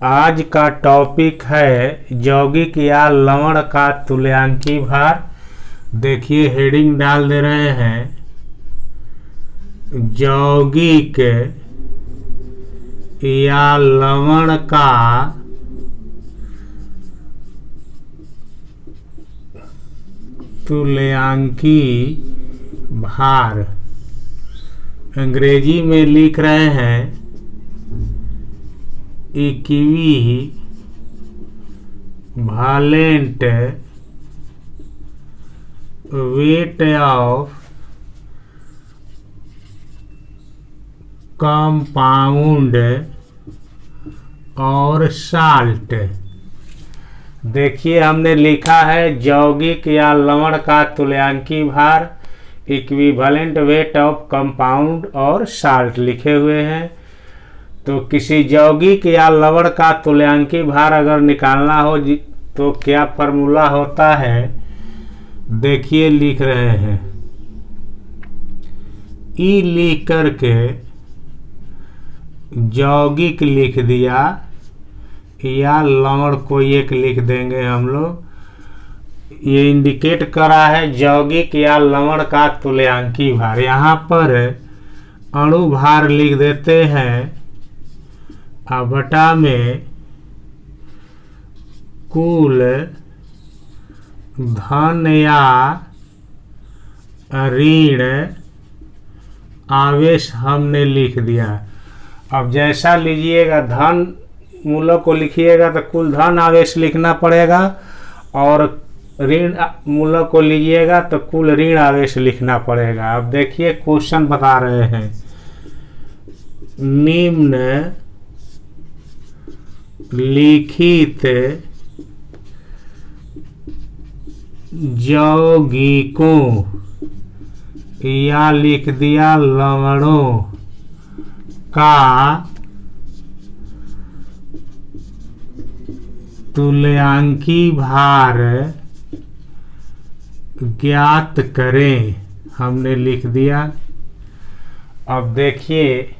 आज का टॉपिक है यौगिक या लवण का तुल्यांकी भार। देखिए हेडिंग डाल दे रहे हैं यौगिक या लवण का तुल्यांकी भार। अंग्रेजी में लिख रहे हैं इक्विवेलेंट वेट ऑफ कंपाउंड और साल्ट। देखिए हमने लिखा है यौगिक या लवण का तुल्यांकी भार, इक्विवेलेंट वेट ऑफ कंपाउंड और साल्ट लिखे हुए हैं। तो किसी यौगिक या लवण का तुल्यांकी भार अगर निकालना हो तो क्या फॉर्मूला होता है, देखिए लिख रहे हैं। ई लिख करके यौगिक लिख दिया या लवण को एक लिख देंगे हम लोग। ये इंडिकेट करा है यौगिक या लवण का तुल्यांकी भार। यहाँ पर अणु भार लिख देते हैं बटा में कुल धन या ऋण आवेश हमने लिख दिया। अब जैसा लीजिएगा धन मूलक को लिखिएगा तो कुल धन आवेश लिखना पड़ेगा, और ऋण मूलक को लीजिएगा तो कुल ऋण आवेश लिखना पड़ेगा। अब देखिए क्वेश्चन बता रहे हैं निम्न लिखित यौगिकों या लिख दिया लवणों का तुल्यांकी भार ज्ञात करें, हमने लिख दिया। अब देखिए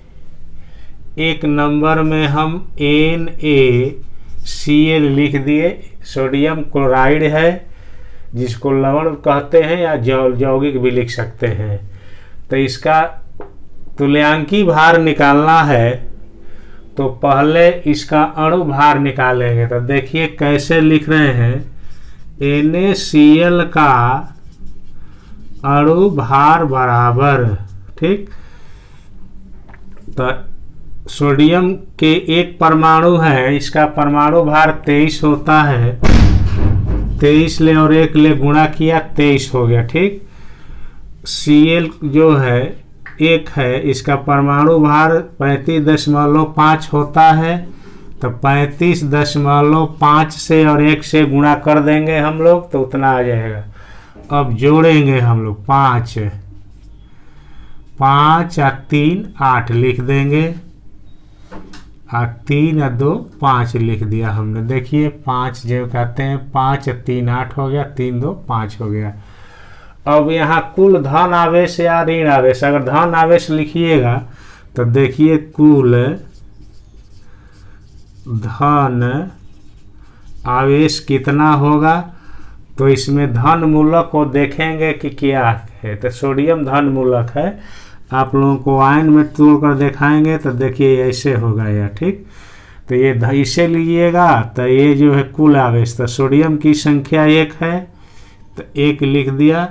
एक नंबर में हम NaCl लिख दिए। सोडियम क्लोराइड है जिसको लवण कहते हैं या यौगिक भी लिख सकते हैं। तो इसका तुल्यांकी भार निकालना है तो पहले इसका अणु भार निकालेंगे। तो देखिए कैसे लिख रहे हैं NaCl का अणु भार बराबर, ठीक। तो सोडियम के एक परमाणु है, इसका परमाणु भार 23 होता है। 23 ले और 1 ले गुणा किया 23 हो गया, ठीक। Cl जो है 1 है, इसका परमाणु भार 35.5 होता है। तो 35.5 से और 1 से गुणा कर देंगे हम लोग तो उतना आ जाएगा। अब जोड़ेंगे हम लोग 5 और 3 8 लिख देंगे, और 3 और 2 5 लिख दिया हमने। देखिए 5 जो कहते हैं 5 और 3 8 हो गया, 3 2 5 हो गया। अब यहाँ कुल धन आवेश या ऋण आवेश, अगर धन आवेश लिखिएगा तो देखिए कुल धन आवेश कितना होगा। तो इसमें धन मूलक को देखेंगे कि क्या है। तो सोडियम धन मूलक है, आप लोगों को आयन में तोड़कर दिखाएंगे तो देखिए ऐसे होगा यह, ठीक। तो ये इसे लीजिएगा तो ये जो है कुल आवेश, तो सोडियम की संख्या 1 है तो 1 लिख दिया,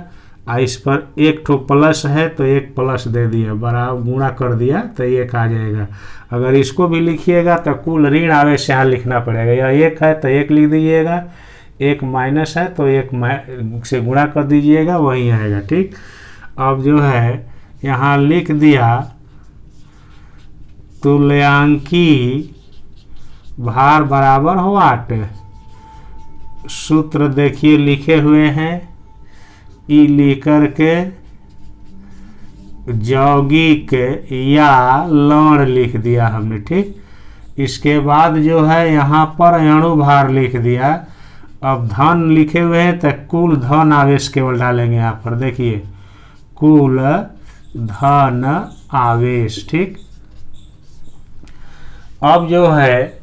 और इस पर 1 ठो प्लस है तो 1 प्लस दे दिया, बराबर गुणा कर दिया तो 1 आ जाएगा। अगर इसको भी लिखिएगा तो कुल ऋण आवेश यहाँ लिखना पड़ेगा। यह 1 है तो 1 लिख दीजिएगा, 1 माइनस है तो 1 से गुणा कर दीजिएगा, वही आएगा, ठीक। अब जो है यहाँ लिख दिया तुल्यांकी भार बराबर हो 8। सूत्र देखिए लिखे हुए हैं, ई लिख करके यौगिक या लवण लिख दिया हमने, ठीक। इसके बाद जो है यहाँ पर अणु भार लिख दिया। अब धन लिखे हुए हैं तो कुल धन आवेश केवल डालेंगे यहाँ पर। देखिए कुल धन आवेश, ठीक। अब जो है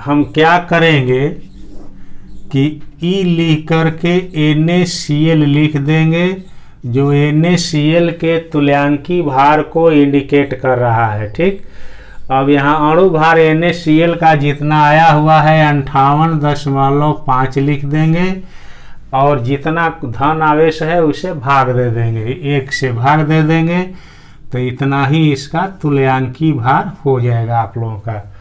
हम क्या करेंगे कि ई लिख करके NaCl लिख देंगे, जो NaCl के तुल्यांकी भार को इंडिकेट कर रहा है। ठीक, अब यहाँ अणु भार NaCl का जितना आया हुआ है 58.5 लिख देंगे, और जितना धन आवेश है उसे भाग दे देंगे, 1 से भाग दे देंगे, तो इतना ही इसका तुल्यांकी भार हो जाएगा आप लोगों का।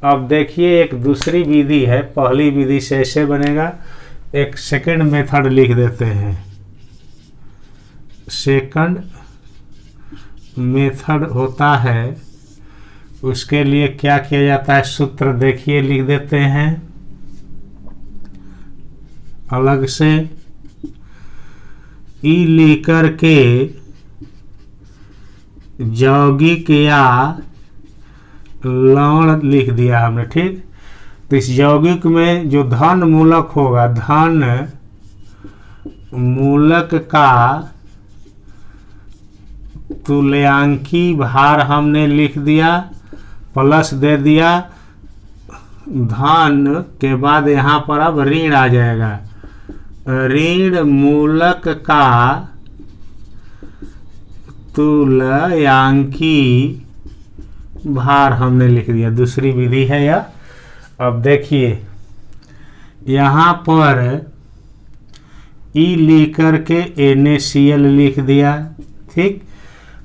अब देखिए एक दूसरी विधि है, पहली विधि से ऐसे बनेगा, एक सेकंड मेथड लिख देते हैं। सेकंड मेथड होता है, उसके लिए क्या किया जाता है, सूत्र देखिए लिख देते हैं अलग से। ई लिख करके यौगिक या लवण लिख दिया हमने। ठीक, तो इस यौगिक में जो धन मूलक होगा, धन मूलक का तुल्यांकी भार हमने लिख दिया, प्लस दे दिया, धन के बाद यहाँ पर अब ऋण आ जाएगा, ऋण मूलक का तुल्यांकी भार हमने लिख दिया, दूसरी विधि है यह। अब देखिए यहाँ पर ई लिख करके NaCl लिख दिया। ठीक,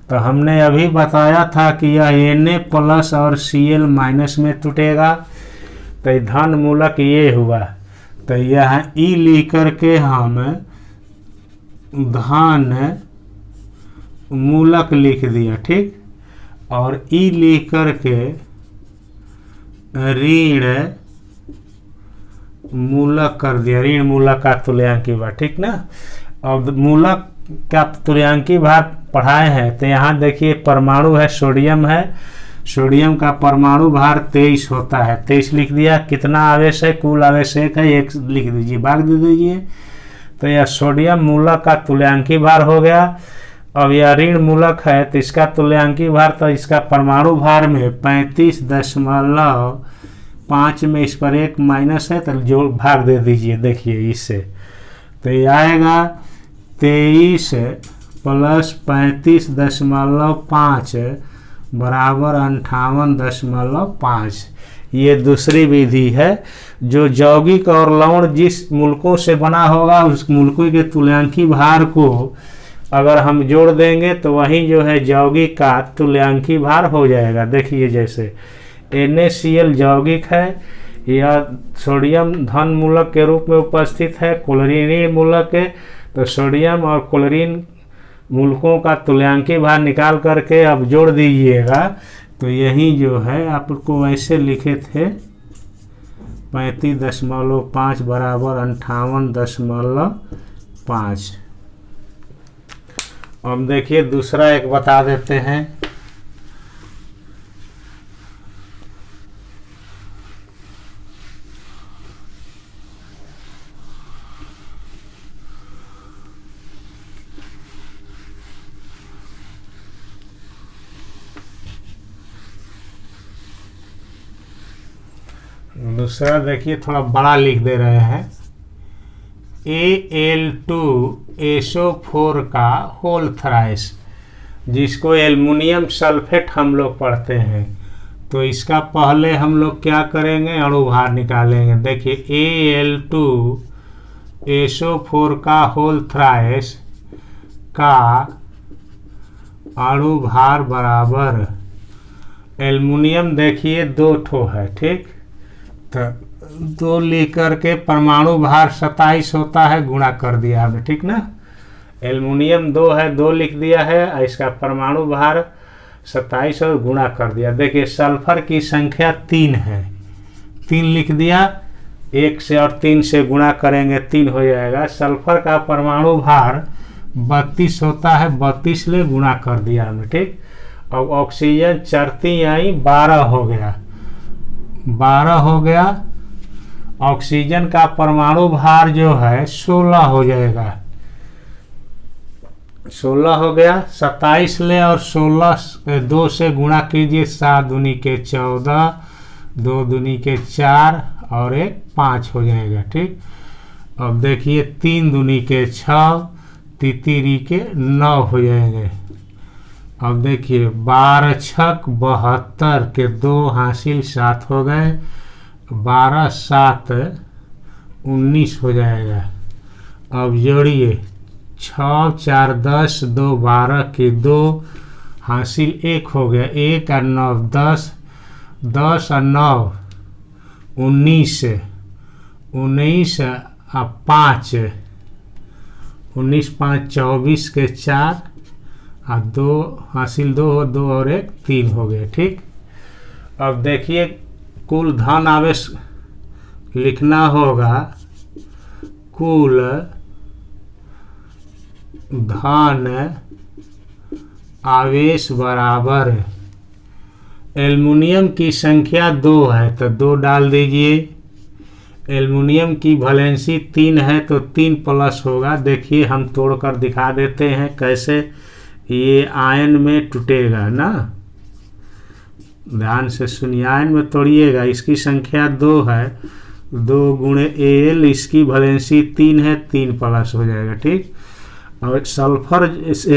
तो हमने अभी बताया था कि यह Na प्लस और Cl माइनस में टूटेगा, तो धन मूलक ये हुआ, तो यह ई लिख करके हम धन मूलक लिख दिया। ठीक, और ई लिख करके ऋण मूलक कर दिया, ऋण मूलक का तुल्यांकी भार। ठीक ना, अब मूलक का तुल्यांकी भार पढ़ाए हैं, तो यहाँ देखिए परमाणु है, सोडियम है, सोडियम का परमाणु भार 23 होता है, 23 लिख दिया। कितना आवेश है, कुल आवेश 1 है, 1 लिख दीजिए, भाग दे दीजिए, तो यह सोडियम मूलक का तुल्यांकी भार हो गया। अब यह ऋण मूलक है, तो इसका तुल्यांकी भार, तो इसका परमाणु भार में 35.5 में इस पर 1 माइनस है, तो जो भाग दे दीजिए, देखिए इससे, तो ये आएगा 23 प्लस 35.5 बराबर 58.5। ये दूसरी विधि है, जो यौगिक और लवण जिस मूलकों से बना होगा उस मूलकों के तुल्यांकी भार को अगर हम जोड़ देंगे तो वही जो है यौगिक का तुल्यांकी भार हो जाएगा। देखिए जैसे NaCl यौगिक है, यह सोडियम धन मूलक के रूप में उपस्थित है, क्लोरीन ऋण मूलक है, तो सोडियम और क्लोरीन मूलकों का तुल्यांकी भार निकाल करके अब जोड़ दीजिएगा, तो यही जो है आपको वैसे लिखे थे 35.5 बराबर 58.5। अब देखिए दूसरा एक बता देते हैं। दूसरा देखिए थोड़ा बड़ा लिख दे रहे हैं, Al2SO4 का होल थ्राइस, जिसको एल्युमिनियम सल्फेट हम लोग पढ़ते हैं। तो इसका पहले हम लोग क्या करेंगे, अणु भार निकालेंगे। देखिए Al2SO4 का होल थ्राइस का अणु भार बराबर एल्युमिनियम देखिए 2 ठो है, ठीक, तो 2 लिख करके परमाणु भार 27 होता है, गुणा कर दिया हमने, ठीक ना। एल्युमिनियम 2 है, 2 लिख दिया है, इसका परमाणु भार 27 और गुणा कर दिया। देखिए सल्फर की संख्या 3 है, 3 लिख दिया, 1 से और 3 से गुणा करेंगे 3 हो जाएगा। सल्फर का परमाणु भार 32 होता है, 32 ले गुणा कर दिया हमने, ठीक। अब ऑक्सीजन चढ़ती आई 12 हो गया, 12 हो गया। ऑक्सीजन का परमाणु भार जो है 16 हो जाएगा, 16 हो गया। 27 ले और 16 2 से गुणा कीजिए, 7 दूनी के 14, 2 दूनी के 4 और 1 5 हो जाएगा। ठीक, अब देखिए 3 दूनी के 6, तितिरी के 9 हो जाएंगे। अब देखिए 12 छक 72 के 2 हासिल 7 हो गए, 12 7 19 हो जाएगा। अब जोड़िए 6 4 10, 2 12 के 2 हासिल 1 हो गया, 1 और 9 10, 10 और 9 19, 19 और 5 19 5 24 के 4 और 2 हासिल 2 2 और 1 3 हो गए। ठीक, अब देखिए कुल धन आवेश लिखना होगा। कुल धन आवेश बराबर एल्युमिनियम की संख्या 2 है तो 2 डाल दीजिए। एल्युमिनियम की वैलेंसी 3 है तो 3 प्लस होगा। देखिए हम तोड़कर दिखा देते हैं कैसे ये आयन में टूटेगा ना, ध्यान से सुनिए। आयन में तोड़िएगा, इसकी संख्या 2 है, 2 गुणे Al, इसकी वैलेंसी 3 है, 3 प्लस हो जाएगा। ठीक, और सल्फर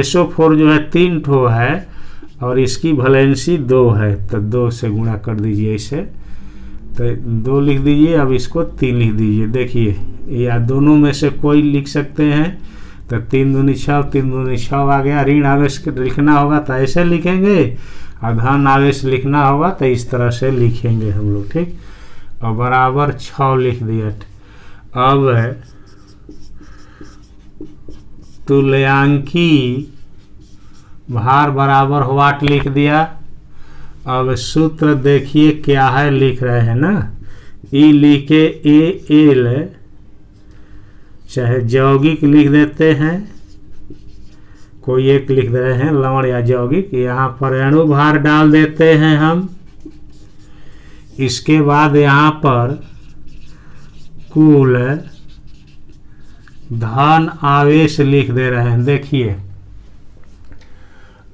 SO4 जो है 3 ठो है और इसकी वैलेंसी 2 है तो 2 से गुणा कर दीजिए इसे, तो 2 लिख दीजिए। अब इसको 3 लिख दीजिए। देखिए या दोनों में से कोई लिख सकते हैं, तो 3 दूनी 6, 3 दूनी 6 आ गया। ऋण आवेश लिखना होगा तो ऐसे लिखेंगे और धन आवेश लिखना होगा तो इस तरह से लिखेंगे हम लोग। ठीक, और बराबर 6 लिख दिया। अब तुल्यांकी भार बराबर वाट लिख दिया। अब सूत्र देखिए क्या है, लिख रहे हैं ना, ई लिखे Al, चाहे यौगिक लिख देते हैं, कोई एक लिख रहे हैं लवण या यौगिक। यहाँ पर अणु भार डाल देते हैं हम। इसके बाद यहाँ पर कुल धन आवेश लिख दे रहे हैं। देखिए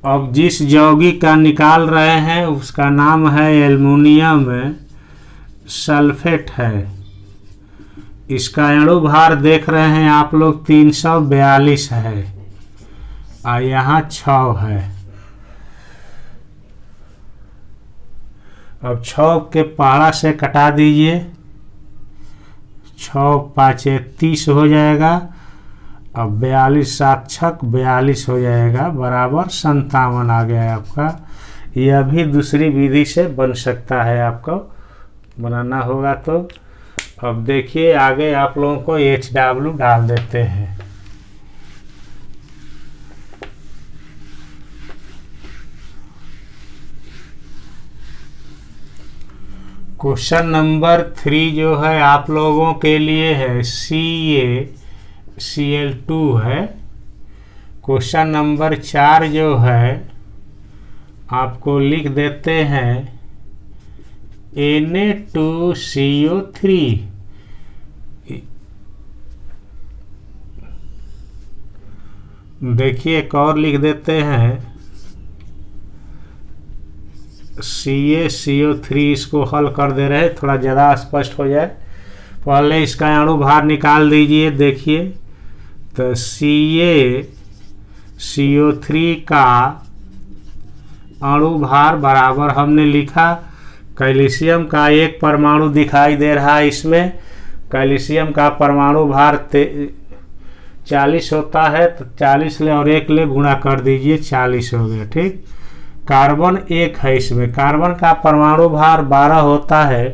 अब जिस यौगिक का निकाल रहे हैं उसका नाम है एल्युमिनियम सल्फेट है। इसका अणु भार देख रहे हैं आप लोग 342 है और यहाँ 6 है। अब 6 के पहाड़ा से कटा दीजिए, 6 5 30 हो जाएगा। अब 42 7 छक 42 हो जाएगा, बराबर 57 आ गया है आपका। यह भी दूसरी विधि से बन सकता है, आपको बनाना होगा तो। अब देखिए आगे आप लोगों को HW डाल देते हैं। क्वेश्चन नंबर 3 जो है आप लोगों के लिए है CaCl2 है। क्वेश्चन नंबर 4 जो है आपको लिख देते हैं Na2CO3। देखिए एक और लिख देते हैं CaCO3। इसको हल कर दे रहे हैं थोड़ा ज़्यादा स्पष्ट हो जाए। पहले इसका अणु भार निकाल दीजिए। देखिए तो CaCO3 का अणु भार बराबर हमने लिखा, कैल्शियम का एक परमाणु दिखाई दे रहा है इसमें। कैल्शियम का परमाणु भार 40 होता है तो 40 ले और 1 ले गुणा कर दीजिए, 40 हो गया। ठीक, कार्बन 1 है इसमें। कार्बन का परमाणु भार 12 होता है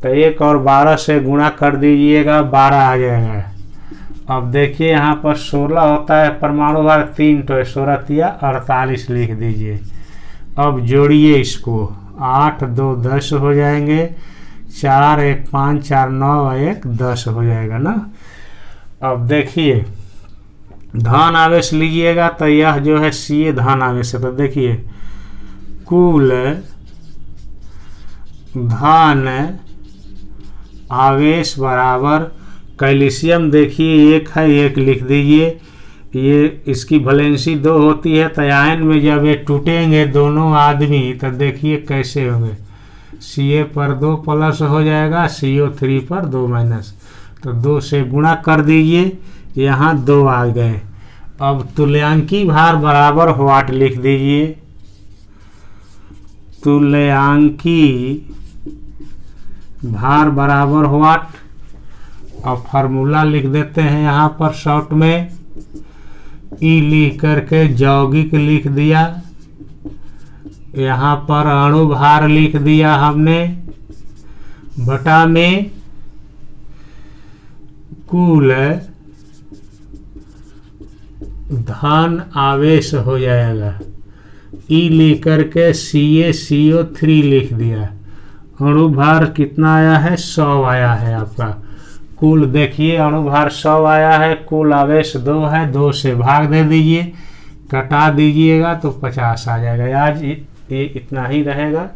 तो 1 और 12 से गुणा कर दीजिएगा, 12 आ जाएगा। अब देखिए यहाँ पर 16 होता है परमाणु भार, 3 तो 16 तिया 48 लिख दीजिए। अब जोड़िए इसको, 8 2 10 हो जाएंगे, 4 1 5 4 9 1 10 हो जाएगा ना। अब देखिए धन आवेश लीजिएगा तो यह जो है Ca धन आवेश है। तो देखिए कुल धन आवेश बराबर कैल्शियम देखिए 1 है, 1 लिख दीजिए। ये इसकी वैलेंसी 2 होती है तो आयन में जब ये टूटेंगे दोनों आदमी तो देखिए कैसे होंगे। Ca पर 2 प्लस हो जाएगा, CO3 पर 2 माइनस, तो 2 से गुणा कर दीजिए, यहाँ 2 आ गए। अब तुल्यांकी भार बराबर वाट लिख दीजिए, तुल्यांकी भार बराबर वाट। अब फार्मूला लिख देते हैं यहाँ पर शॉर्ट में, ई लिख करके यौगिक लिख दिया, यहाँ पर अणु भार लिख दिया हमने, बटा में कुल धन आवेश हो जाएगा। ई लिख करके CaCO3 लिख दिया। अणु भार कितना आया है? 100 आया है आपका। कुल देखिए अणु भार 100 आया है, कुल आवेश 2 है, 2 से भाग दे दीजिए, कटा दीजिएगा तो 50 आ जाएगा। आज ये इतना ही रहेगा।